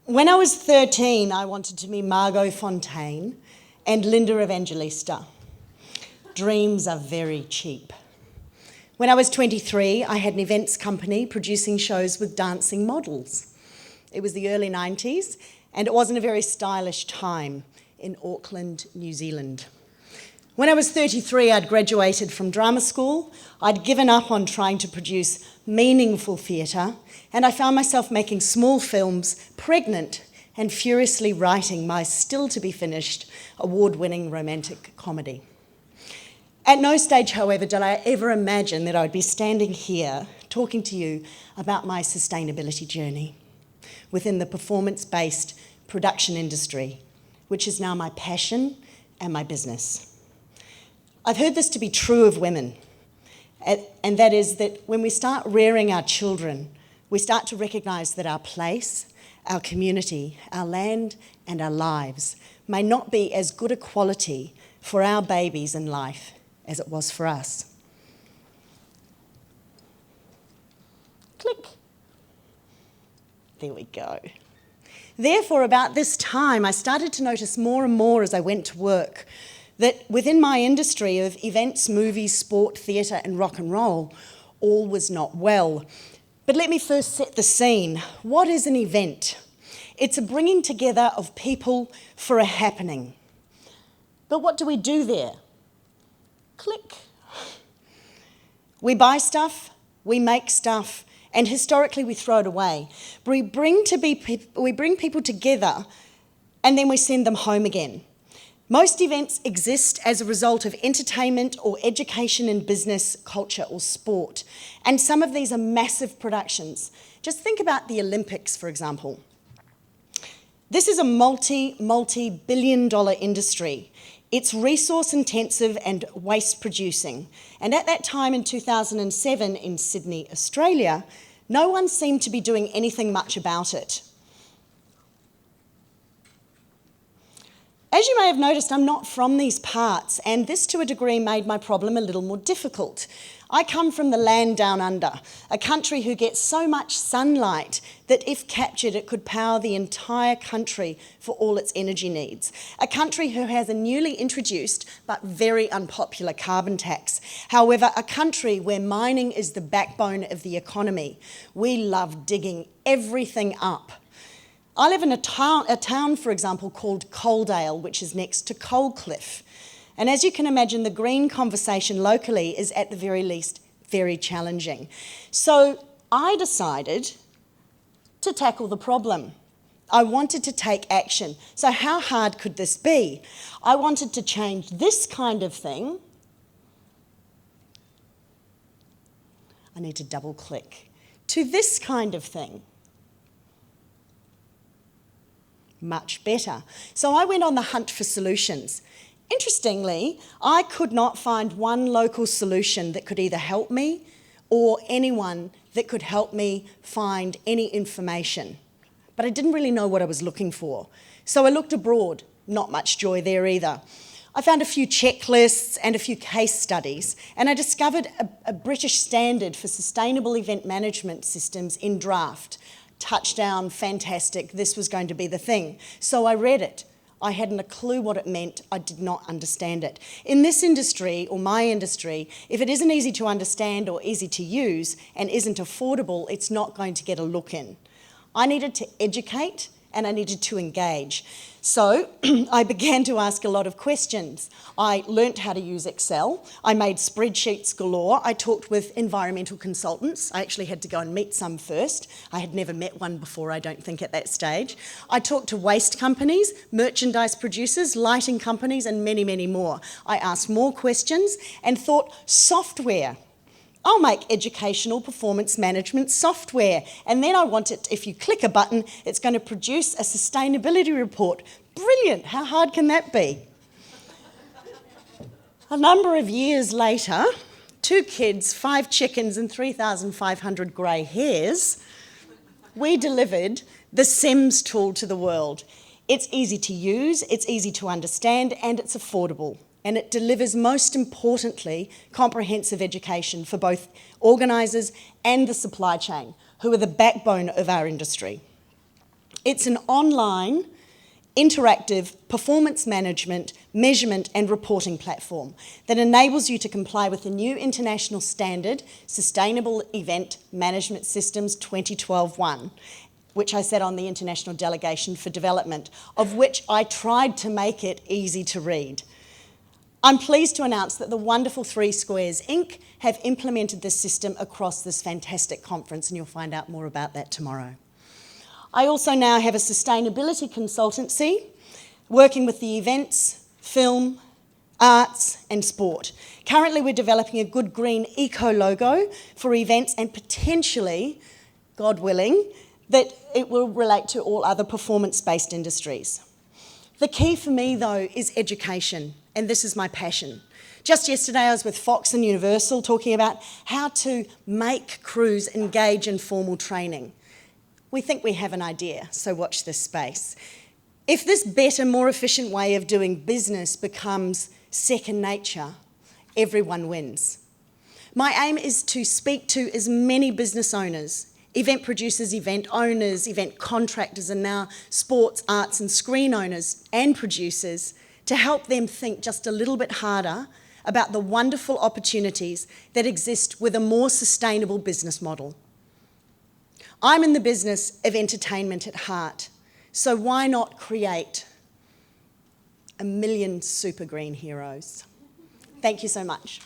When I was 13, I wanted to be Margot Fontaine and Linda Evangelista. Dreams are very cheap. When I was 23, I had an events company producing shows with dancing models. It was the early 90s, and it wasn't a very stylish time in Auckland, New Zealand. When I was 33, I'd graduated from drama school, I'd given up on trying to produce meaningful theatre, and I found myself making small films, pregnant, and furiously writing my still-to-be-finished, award-winning romantic comedy. At no stage, however, did I ever imagine that I'd be standing here talking to you about my sustainability journey within the performance-based production industry, which is now my passion and my business. I've heard this to be true of women, and that is that when we start rearing our children, we start to recognise that our place, our community, our land and our lives may not be as good a quality for our babies in life as it was for us. Click. There we go. Therefore, about this time, I started to notice more and more as I went to work that within my industry of events, movies, sport, theatre and rock and roll, all was not well. But let me first set the scene. What is an event? It's a bringing together of people for a happening. But what do we do there? Click. We buy stuff, we make stuff, and historically we throw it away. We bring people together and then we send them home again. Most events exist as a result of entertainment or education in business, culture or sport. And some of these are massive productions. Just think about the Olympics, for example. This is a multi-billion dollar industry. It's resource intensive and waste producing. And at that time in 2007 in Sydney, Australia, no one seemed to be doing anything much about it. As you may have noticed, I'm not from these parts, and this to a degree made my problem a little more difficult. I come from the land down under, a country who gets so much sunlight that if captured it could power the entire country for all its energy needs. A country who has a newly introduced but very unpopular carbon tax. However, a country where mining is the backbone of the economy. We love digging everything up. I live in a town, for example, called Coaldale, which is next to Coalcliff. And as you can imagine, the green conversation locally is at the very least very challenging. So I decided to tackle the problem. I wanted to take action. So how hard could this be? I wanted to change this kind of thing. I need to double click. To this kind of thing. Much better. So I went on the hunt for solutions. Interestingly, I could not find one local solution that could either help me or anyone that could help me find any information. But I didn't really know what I was looking for. So I looked abroad. Not much joy there either. I found a few checklists and a few case studies, and I discovered a British standard for sustainable event management systems in draft. Touchdown, fantastic, this was going to be the thing. So I read it. I hadn't a clue what it meant. I did not understand it. In this industry, or my industry, if it isn't easy to understand or easy to use and isn't affordable, it's not going to get a look in. I needed to educate and I needed to engage. So I began to ask a lot of questions. I learnt how to use Excel. I made spreadsheets galore. I talked with environmental consultants. I actually had to go and meet some first. I had never met one before, I don't think, at that stage. I talked to waste companies, merchandise producers, lighting companies, and many, many more. I asked more questions and thought, software. I'll make educational performance management software. And then I want it, if you click a button, it's going to produce a sustainability report. Brilliant, how hard can that be? A number of years later, 2 kids, 5 chickens and 3,500 grey hairs, we delivered the SEMS tool to the world. It's easy to use, it's easy to understand, and it's affordable. And it delivers, most importantly, comprehensive education for both organisers and the supply chain, who are the backbone of our industry. It's an online, interactive performance management, measurement and reporting platform that enables you to comply with the new international standard, Sustainable Event Management Systems 2012-1, which I sat on the International Delegation for Development, of which I tried to make it easy to read. I'm pleased to announce that the wonderful Three Squares Inc. have implemented this system across this fantastic conference, and you'll find out more about that tomorrow. I also now have a sustainability consultancy working with the events, film, arts and sport. Currently we're developing a good green eco logo for events and potentially, God willing, that it will relate to all other performance-based industries. The key for me though is education, and this is my passion. Just yesterday I was with Fox and Universal talking about how to make crews engage in formal training. We think we have an idea, so watch this space. If this better, more efficient way of doing business becomes second nature, everyone wins. My aim is to speak to as many business owners, event producers, event owners, event contractors, and now sports, arts and screen owners and producers to help them think just a little bit harder about the wonderful opportunities that exist with a more sustainable business model. I'm in the business of entertainment at heart, so why not create 1 million super green heroes? Thank you so much.